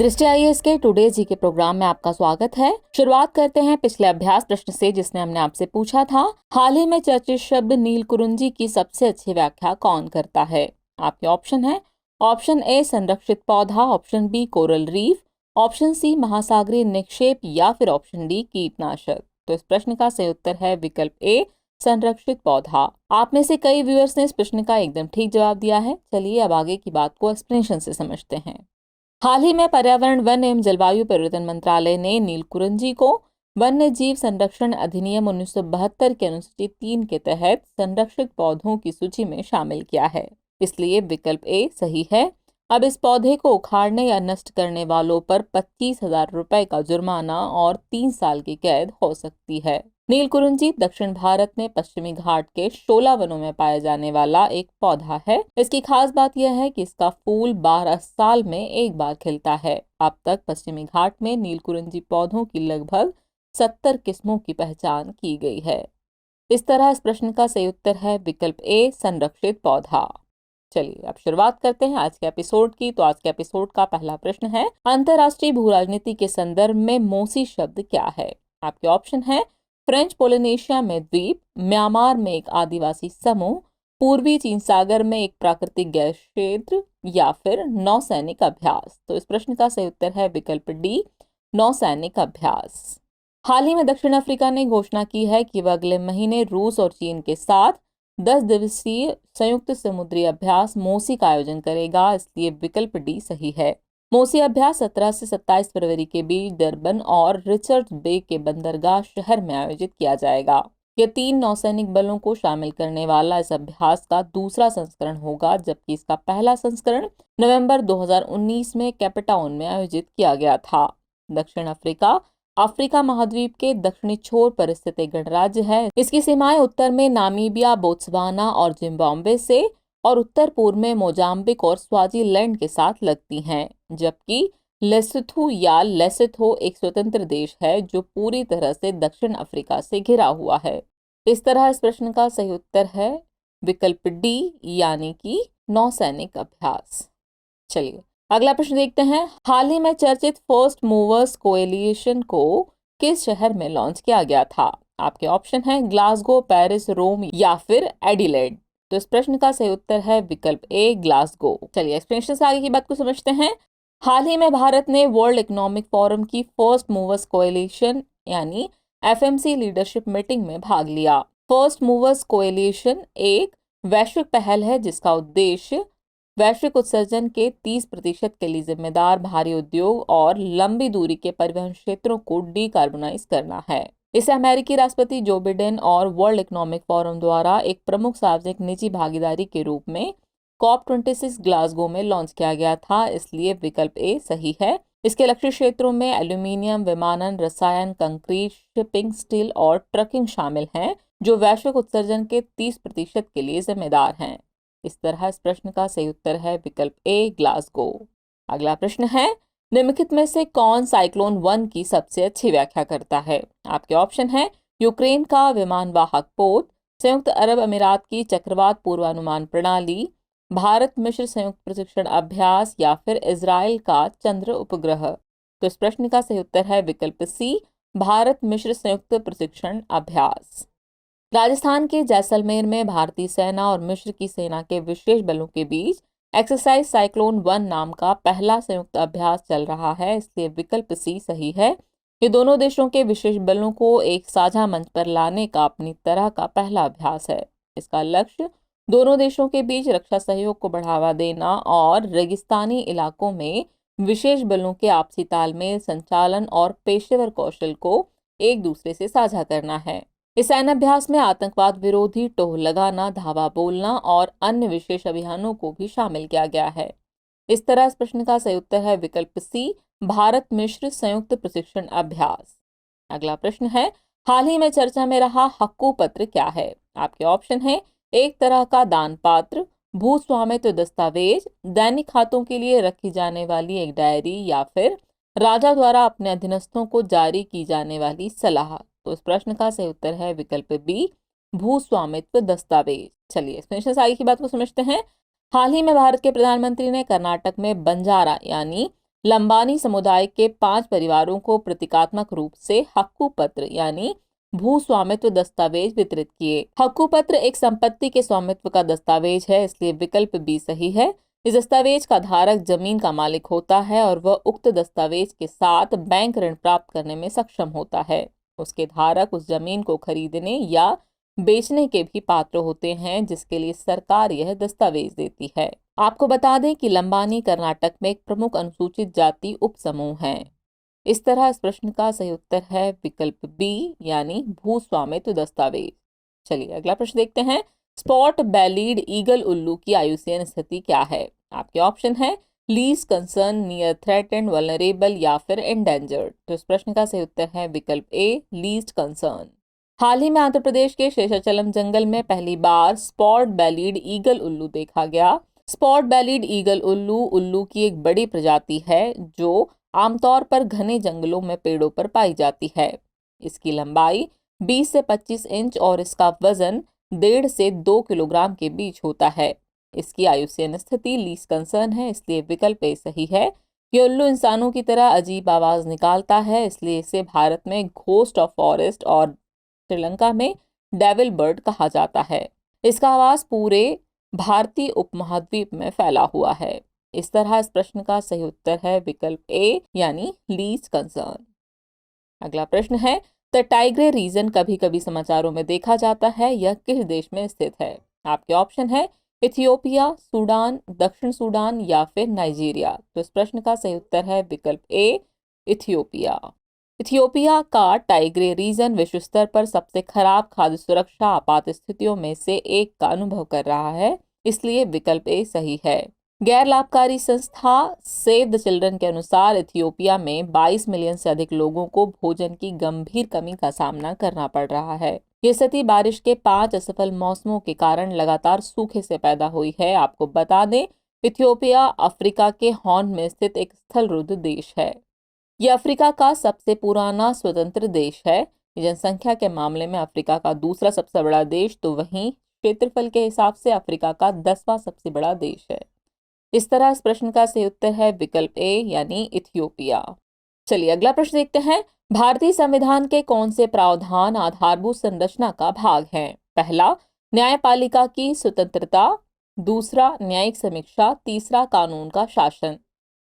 दृष्टि आईएएस के टुडे जी के प्रोग्राम में आपका स्वागत है। शुरुआत करते हैं पिछले अभ्यास प्रश्न से, जिसमें हमने आपसे पूछा था, हाल ही में चर्चित शब्द नीलकुरिंजी की सबसे अच्छी व्याख्या कौन करता है। आपके ऑप्शन है, ऑप्शन ए संरक्षित पौधा, option B coral reef, option C महासागरीय निक्षेप या फिर ऑप्शन डी कीटनाशक। तो इस प्रश्न का सही उत्तर है विकल्प ए संरक्षित पौधा। आप में से कई व्यूअर्स ने इस प्रश्न का एकदम ठीक जवाब दिया है। चलिए अब आगे की बात को एक्सप्लेनेशन से समझते हैं। हाल ही में पर्यावरण, वन एवं जलवायु परिवर्तन मंत्रालय ने नीलकुरिंजी को वन्य जीव संरक्षण अधिनियम 1972 के अनुसूची 3 के तहत संरक्षित पौधों की सूची में शामिल किया है। इसलिए विकल्प ए सही है। अब इस पौधे को उखाड़ने या नष्ट करने वालों पर 25,000 रुपए का जुर्माना और 3 साल की कैद हो सकती है। नीलकुरिंजी दक्षिण भारत में पश्चिमी घाट के शोला वनों में पाया जाने वाला एक पौधा है। इसकी खास बात यह है कि इसका फूल 12 साल में एक बार खिलता है। अब तक पश्चिमी घाट में नीलकुरिंजी पौधों की लगभग 70 किस्मों की पहचान की गई है। इस तरह इस प्रश्न का सही उत्तर है विकल्प ए संरक्षित पौधा। चलिए अब शुरुआत करते हैं आज के एपिसोड की। तो आज के एपिसोड का पहला प्रश्न है, अंतरराष्ट्रीय भू राजनीति के संदर्भ में मोसी शब्द क्या है। आपके ऑप्शन है, फ्रेंच पोलिनेशिया में द्वीप, म्यांमार में एक आदिवासी समूह, पूर्वी चीन सागर में एक प्राकृतिक गैस क्षेत्र या फिर नौसैनिक अभ्यास। तो इस प्रश्न का सही उत्तर है विकल्प डी नौसैनिक अभ्यास। हाल ही में दक्षिण अफ्रीका ने घोषणा की है कि वह अगले महीने रूस और चीन के साथ 10 दिवसीय संयुक्त समुद्री अभ्यास मोसी का आयोजन करेगा। इसलिए विकल्प डी सही है। मोसी अभ्यास 17 से 27 फरवरी के बीच डरबन और रिचर्ड्स बे के बंदरगाह शहर में आयोजित किया जाएगा। यह 3 नौसैनिक बलों को शामिल करने वाला इस अभ्यास का दूसरा संस्करण होगा, जबकि इसका पहला संस्करण नवंबर 2019 में कैपटाउन में आयोजित किया गया था। दक्षिण अफ्रीका अफ्रीका महाद्वीप के दक्षिणी छोर पर स्थित एक गणराज्य है। इसकी सीमाएं उत्तर में नामीबिया, बोत्सवाना और जिम्बाब्वे से और उत्तर पूर्व में मोजाम्बिक और स्वाजीलैंड के साथ लगती हैं, जबकि लेसोथो या लेसोथो एक स्वतंत्र देश है जो पूरी तरह से दक्षिण अफ्रीका से घिरा हुआ है। इस तरह इस प्रश्न का सही उत्तर है विकल्प डी यानी कि नौसैनिक अभ्यास। चलिए अगला प्रश्न देखते हैं। हाल ही में चर्चित फर्स्ट मूवर्स कोएलिशन को किस शहर में लॉन्च किया गया था। आपके ऑप्शन है, ग्लासगो, पेरिस, रोम या फिर एडिलेड। तो इस प्रश्न का सही उत्तर है विकल्प ए ग्लासगो। चलिए एक्सप्लेनेशन से आगे की बात को समझते हैं। हाल ही में भारत ने वर्ल्ड इकोनॉमिक फोरम की फर्स्ट मूवर्स कोएलिशन यानी एफएमसी लीडरशिप मीटिंग में भाग लिया। फर्स्ट मूवर्स कोएलिशन एक वैश्विक पहल है जिसका उद्देश्य वैश्विक उत्सर्जन के 30% के लिए जिम्मेदार भारी उद्योग और लंबी दूरी के परिवहन क्षेत्रों को डीकार्बोनाइज करना है। इसे अमेरिकी राष्ट्रपति जो बिडेन और वर्ल्ड इकोनॉमिक फोरम द्वारा एक प्रमुख सार्वजनिक निजी भागीदारी के रूप में COP26 ग्लासगो में लॉन्च किया गया था। इसलिए विकल्प ए सही है। इसके लक्ष्य क्षेत्रों में एल्यूमिनियम, विमानन, रसायन, कंक्रीट, शिपिंग, स्टील और ट्रकिंग शामिल हैं, जो वैश्विक उत्सर्जन के 30% के लिए जिम्मेदार हैं। इस तरह इस प्रश्न का सही उत्तर है विकल्प ए ग्लासगो। अगला प्रश्न है, निम्नलिखित में से कौन साइक्लोन 1 की सबसे अच्छी व्याख्या करता है। आपके ऑप्शन है, यूक्रेन का विमान वाहक पोत, संयुक्त अरब अमीरात की चक्रवात पूर्वानुमान प्रणाली, भारत मिस्र संयुक्त प्रशिक्षण अभ्यास या फिर इजराइल का चंद्र उपग्रह। तो इस प्रश्न का सही उत्तर है विकल्प सी भारत मिस्र संयुक्त प्रशिक्षण अभ्यास। राजस्थान के जैसलमेर में भारतीय सेना और मिस्र की सेना के विशेष बलों के बीच एक्सरसाइज साइक्लोन 1 नाम का पहला संयुक्त अभ्यास चल रहा है। इसलिए विकल्प सी सही है। ये दोनों देशों के विशेष बलों को एक साझा मंच पर लाने का अपनी तरह का पहला अभ्यास है। इसका लक्ष्य दोनों देशों के बीच रक्षा सहयोग को बढ़ावा देना और रेगिस्तानी इलाकों में विशेष बलों के आपसी तालमेल, संचालन और पेशेवर कौशल को एक दूसरे से साझा करना है। इस सैन्य अभ्यास में आतंकवाद विरोधी टोह लगाना, धावा बोलना और अन्य विशेष अभियानों को भी शामिल किया गया है। इस तरह इस प्रश्न का सही उत्तर है विकल्प सी भारत मिस्र संयुक्त प्रशिक्षण अभ्यास। अगला प्रश्न है, हाल ही में चर्चा में रहा हक्कू पत्र क्या है। आपके ऑप्शन है, एक तरह का दान पात्र, भू स्वामित्व दस्तावेज, दैनिक खातों के लिए रखी जाने वाली एक डायरी या फिर राजा द्वारा अपने अधीनस्थों को जारी की जाने वाली सलाह। तो इस प्रश्न का सही उत्तर है विकल्प बी भू स्वामित्व दस्तावेज। चलिए एक्सप्लेनेशन से आगे की बात को समझते हैं। हाल ही में भारत के प्रधानमंत्री ने कर्नाटक में बंजारा यानी लंबानी समुदाय के 5 परिवारों को प्रतीकात्मक रूप से हक्कू पत्र यानी भू स्वामित्व दस्तावेज वितरित किए। हक्कू पत्र एक संपत्ति के स्वामित्व का दस्तावेज है, इसलिए विकल्प बी सही है। इस दस्तावेज का धारक जमीन का मालिक होता है और वह उक्त दस्तावेज के साथ बैंक ऋण प्राप्त करने में सक्षम होता है। उसके धारक उस जमीन को खरीदने या बेचने के भी पात्र होते हैं, जिसके लिए सरकार यह दस्तावेज देती है। आपको बता दें कि लंबानी कर्नाटक में एक प्रमुख अनुसूचित जाति उप समूह है। इस तरह इस प्रश्न का सही उत्तर है विकल्प बी यानी भू स्वामित्व दस्तावेज। चलिए अगला प्रश्न देखते हैं। स्पॉट बेलीड ईगल उल्लू की आयुसीन स्थिति क्या है? आपके ऑप्शन है least concern, near threatened, vulnerable या फिर एंडेंजर्ड। तो इस प्रश्न का सही उत्तर है विकल्प ए लीस्ट कंसर्न। हाल ही में आंध्र प्रदेश के शेषाचलम जंगल में पहली बार स्पॉट बेलीड ईगल उल्लू देखा गया। स्पॉट बेलीड ईगल उल्लू उल्लू की एक बड़ी प्रजाति है जो आमतौर पर घने जंगलों में पेड़ों पर पाई जाती है। इसकी लंबाई 20 से 25 इंच और इसका वजन 1.5 से 2 किलोग्राम के बीच होता है। इसकी आयुसीन स्थिति लीस्ट कंसर्न है, इसलिए विकल्प ए सही है। ये उल्लू इंसानों की तरह अजीब आवाज निकालता है, इसलिए इसे भारत में घोस्ट ऑफ फॉरेस्ट और श्रीलंका में डेविल बर्ड कहा जाता है। इसका आवाज पूरे भारतीय उपमहाद्वीप में फैला हुआ है। इस तरह इस प्रश्न का सही उत्तर है विकल्प ए यानी लीस्ट कंसर्न। अगला प्रश्न है द टाइग्रे रीजन कभी कभी समाचारों में देखा जाता है, यह किस देश में स्थित है? आपके ऑप्शन है इथियोपिया, सूडान, दक्षिण सूडान या फिर नाइजीरिया। तो इस प्रश्न का सही उत्तर है विकल्प ए इथियोपिया। इथियोपिया का टाइग्रे रीजन विश्व स्तर पर सबसे खराब खाद्य सुरक्षा आपात स्थितियों में से एक का अनुभव कर रहा है, इसलिए विकल्प ए सही है। गैर लाभकारी संस्था सेव द चिल्ड्रन के अनुसार इथियोपिया में 22 मिलियन से अधिक लोगों को भोजन की गंभीर कमी का सामना करना पड़ रहा है। ये स्थिति बारिश के 5 असफल मौसमों के कारण लगातार सूखे से पैदा हुई है। आपको बता दें इथियोपिया अफ्रीका के हॉर्न में स्थित एक स्थलरुद्ध देश है। यह अफ्रीका का सबसे पुराना स्वतंत्र देश है। जनसंख्या के मामले में अफ्रीका का दूसरा सबसे बड़ा देश, तो वहीं क्षेत्रफल के हिसाब से अफ्रीका का 10वां सबसे बड़ा देश है। इस तरह इस प्रश्न का सही उत्तर है विकल्प ए यानी इथियोपिया। चलिए अगला प्रश्न देखते हैं। भारतीय संविधान के कौन से प्रावधान आधारभूत संरचना का भाग हैं? पहला न्यायपालिका की स्वतंत्रता, दूसरा न्यायिक समीक्षा, तीसरा कानून का शासन।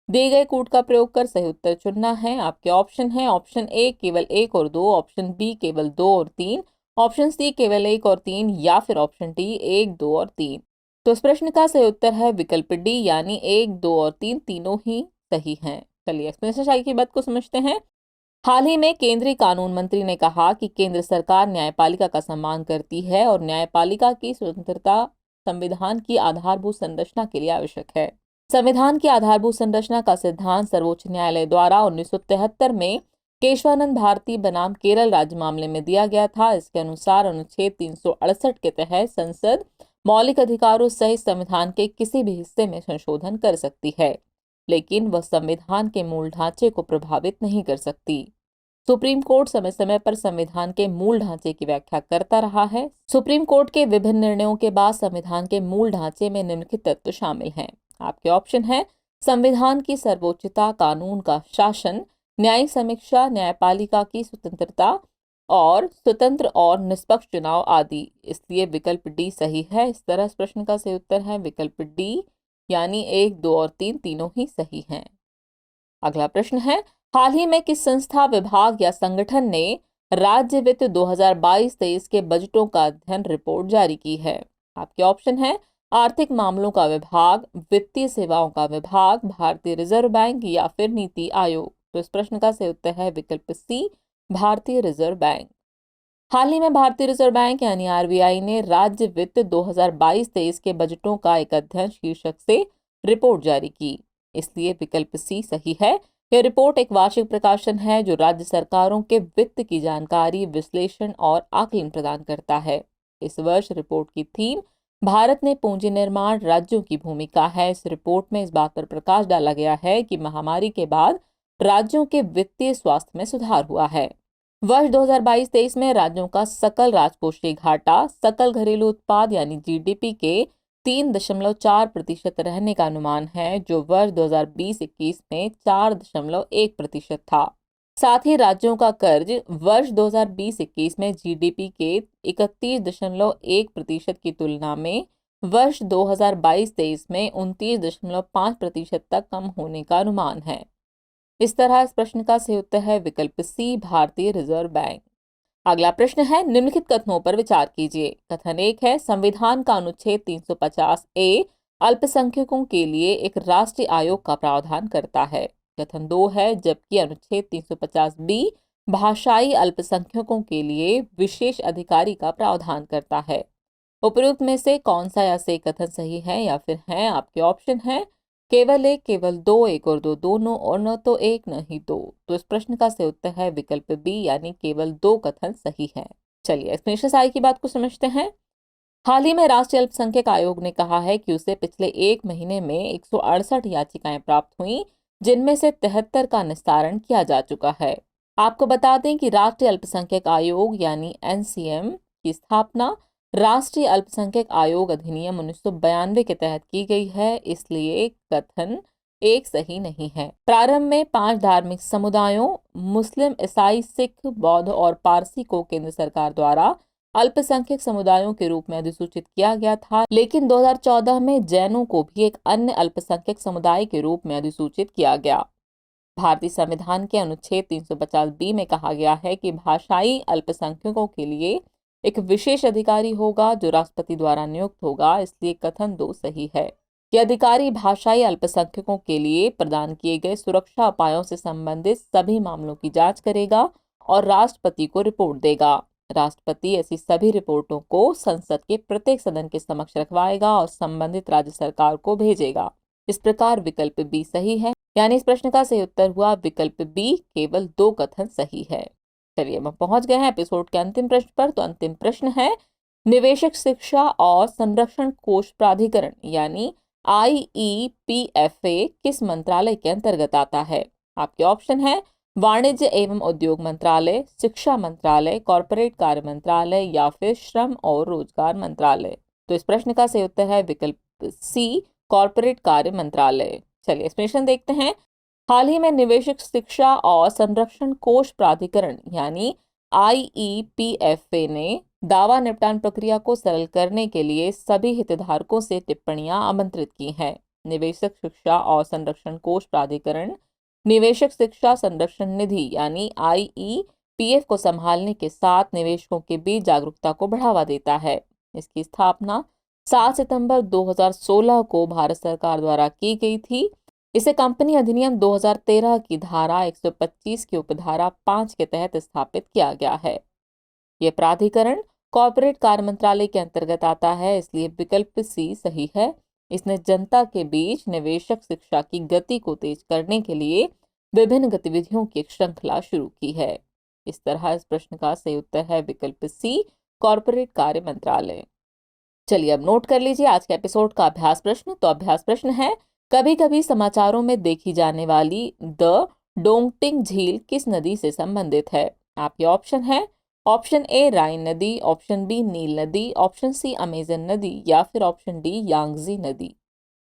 दिए गए कूट का प्रयोग कर सही उत्तर चुनना है। आपके ऑप्शन है ऑप्शन ए केवल 1 और 2, ऑप्शन बी केवल 2 और 3, ऑप्शन सी केवल 1 और 3 या फिर ऑप्शन डी 1, 2 और 3। तो इस प्रश्न का सही उत्तर है विकल्प डी यानी 1, 2 और 3 तीनों ही सही हैं। चलिए एक्सप्लेनेशन चाहिए की बात को समझते हैं। हाल ही में केंद्रीय कानून मंत्री ने कहा कि केंद्र सरकार न्यायपालिका का सम्मान करती है और न्यायपालिका की स्वतंत्रता संविधान की आधारभूत संरचना के लिए आवश्यक है। संविधान की आधारभूत संरचना का सिद्धांत सर्वोच्च न्यायालय द्वारा 1973 में केशवानंद भारती बनाम केरल राज्य मामले में दिया गया था। इसके अनुसार अनुच्छेद 368 के तहत संसद मौलिक अधिकारों सहित संविधान के किसी भी हिस्से में संशोधन कर सकती है, लेकिन वह संविधान के मूल ढांचे को प्रभावित नहीं कर सकती। सुप्रीम कोर्ट समय समय पर संविधान के मूल ढांचे की व्याख्या करता रहा है। सुप्रीम कोर्ट के विभिन्न निर्णयों के बाद संविधान के मूल ढांचे में निम्नलिखित तत्व शामिल हैं। आपके ऑप्शन है संविधान की सर्वोच्चता, कानून का शासन, न्यायिक समीक्षा, न्यायपालिका की स्वतंत्रता और स्वतंत्र और निष्पक्ष चुनाव आदि। इसलिए विकल्प डी सही है। इस तरह इस प्रश्न का सही उत्तर है विकल्प डी यानी 1, 2 और 3 तीनों ही सही हैं। अगला प्रश्न है हाल ही में किस संस्था, विभाग या संगठन ने राज्य वित्त 2022-23 के बजटों का अध्ययन रिपोर्ट जारी की है? आपके ऑप्शन है आर्थिक मामलों का विभाग, वित्तीय सेवाओं का विभाग, भारतीय रिजर्व बैंक या फिर नीति आयोग। तो इस प्रश्न का सही उत्तर है विकल्प सी भारतीय रिजर्व बैंक। हाल ही में भारतीय रिजर्व बैंक यानी आरबीआई ने राज्य वित्त 2022-23 के बजटों का एक अध्ययन शीर्षक से रिपोर्ट जारी की, इसलिए विकल्प सी सही है। यह रिपोर्ट एक वार्षिक प्रकाशन है जो राज्य सरकारों के वित्त की जानकारी, विश्लेषण और आकलन प्रदान करता है। इस वर्ष रिपोर्ट की थीम भारत में पूंजी निर्माण, राज्यों की भूमिका है। इस रिपोर्ट में इस बात पर प्रकाश डाला गया है कि महामारी के बाद राज्यों के वित्तीय स्वास्थ्य में सुधार हुआ है। वर्ष 2022-23 में राज्यों का सकल राजकोषीय घाटा सकल घरेलू उत्पाद यानी जीडीपी के 3.4% रहने का अनुमान है, जो वर्ष 2020-21 में 4.1% था। साथ ही राज्यों का कर्ज वर्ष 2020-21 में जीडीपी के 31.1% की तुलना में वर्ष 2022-23 में 29.5% तक कम होने का अनुमान है। इस तरह इस प्रश्न का सही उत्तर है विकल्प सी, भारतीय रिजर्व बैंक। अगला प्रश्न है, निम्नलिखित कथनों पर विचार कीजिए। कथन 1 है, संविधान का अनुच्छेद 350 ए अल्पसंख्यकों के लिए एक राष्ट्रीय आयोग का प्रावधान करता है। कथन 2 है, जबकि अनुच्छेद 350 बी भाषाई अल्पसंख्यकों के लिए विशेष अधिकारी का प्रावधान करता है। उपयुक्त में से कौन सा या से कथन सही है या फिर है? आपके ऑप्शन है केवल एक, केवल दो, एक और दो दोनों, और न तो एक न ही दो। तो इस प्रश्न का सही उत्तर है विकल्प बी, यानी केवल दो कथन सही है। चलिए एक्सप्लेनेशन आई की बात को समझते हैं। हाल ही में राष्ट्रीय अल्पसंख्यक आयोग ने कहा है कि उसे पिछले एक महीने में 168 याचिकाएं प्राप्त हुई, जिनमें से 73 का निस्तारण किया जा चुका है। आपको बता दें कि राष्ट्रीय अल्पसंख्यक आयोग यानी एनसीएम की स्थापना राष्ट्रीय अल्पसंख्यक आयोग अधिनियम 1992 के तहत की गई है, इसलिए कथन एक सही नहीं है। प्रारंभ में 5 धार्मिक समुदायों मुस्लिम, ईसाई, सिख, बौद्ध और पारसी को केंद्र सरकार द्वारा अल्पसंख्यक समुदायों के रूप में अधिसूचित किया गया था, लेकिन 2014 में जैनों को भी एक अन्य अल्पसंख्यक समुदाय के रूप में अधिसूचित किया गया। भारतीय संविधान के अनुच्छेद 350 बी में कहा गया है कि भाषाई अल्पसंख्यकों के लिए एक विशेष अधिकारी होगा जो राष्ट्रपति द्वारा नियुक्त होगा, इसलिए कथन 2 सही है। यह अधिकारी भाषाई अल्पसंख्यकों के लिए प्रदान किए गए सुरक्षा उपायों से संबंधित सभी मामलों की जांच करेगा और राष्ट्रपति को रिपोर्ट देगा। राष्ट्रपति ऐसी सभी रिपोर्टों को संसद के प्रत्येक सदन के समक्ष रखवाएगा और संबंधित राज्य सरकार को भेजेगा। इस प्रकार विकल्प बी सही है, यानी इस प्रश्न का सही उत्तर हुआ विकल्प बी, केवल दो कथन सही है। चलिए हम पहुंच गए हैं एपिसोड के अंतिम प्रश्न पर। तो अंतिम प्रश्न है, निवेशक शिक्षा और संरक्षण कोष प्राधिकरण यानी IEPFA किस मंत्रालय के अंतर्गत आता है? आपके ऑप्शन है वाणिज्य एवं उद्योग मंत्रालय, शिक्षा मंत्रालय, कॉरपोरेट कार्य मंत्रालय या फिर श्रम और रोजगार मंत्रालय। तो इस प्रश्न का सही उत्तर है विकल्प सी, कॉरपोरेट कार्य मंत्रालय। चलिए एक्सप्लेनेशन देखते हैं। हाल ही में निवेशक शिक्षा और संरक्षण कोष प्राधिकरण यानी IEPFA ने दावा निपटान प्रक्रिया को सरल करने के लिए सभी हितधारकों से टिप्पणियां आमंत्रित की हैं। निवेशक शिक्षा और संरक्षण कोष प्राधिकरण निवेशक शिक्षा संरक्षण निधि यानी IEPF को संभालने के साथ निवेशकों के बीच जागरूकता को बढ़ावा देता है। इसकी स्थापना 7 सितंबर 2016 को भारत सरकार द्वारा की गई थी। इसे कंपनी अधिनियम 2013 की धारा 125 की उपधारा 5 के तहत स्थापित किया गया है। यह प्राधिकरण कॉर्पोरेट कार्य मंत्रालय के अंतर्गत आता है, इसलिए विकल्प सी सही है। इसने जनता के बीच निवेशक शिक्षा की गति को तेज करने के लिए विभिन्न गतिविधियों की एक श्रृंखला शुरू की है। इस तरह इस प्रश्न का सही उत्तर है विकल्प सी, कॉर्पोरेट कार्य मंत्रालय। चलिए अब नोट कर लीजिए आज के एपिसोड का अभ्यास प्रश्न। तो अभ्यास प्रश्न है, कभी कभी समाचारों में देखी जाने वाली द डोंगटिंग झील किस नदी से संबंधित है? आपके ऑप्शन है ऑप्शन ए राइन नदी, ऑप्शन बी नील नदी, ऑप्शन सी अमेजन नदी या फिर ऑप्शन डी यांगजी नदी।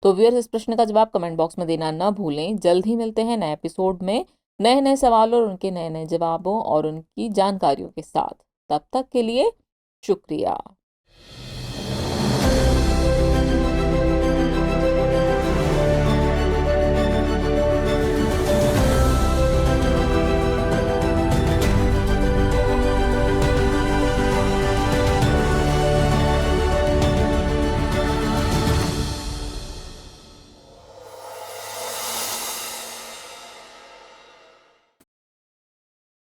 तो व्यूअर्स इस प्रश्न का जवाब कमेंट बॉक्स में देना न भूलें। जल्द ही मिलते हैं नए एपिसोड में नए नए सवालों और उनके नए नए जवाबों और उनकी जानकारियों के साथ। तब तक के लिए शुक्रिया।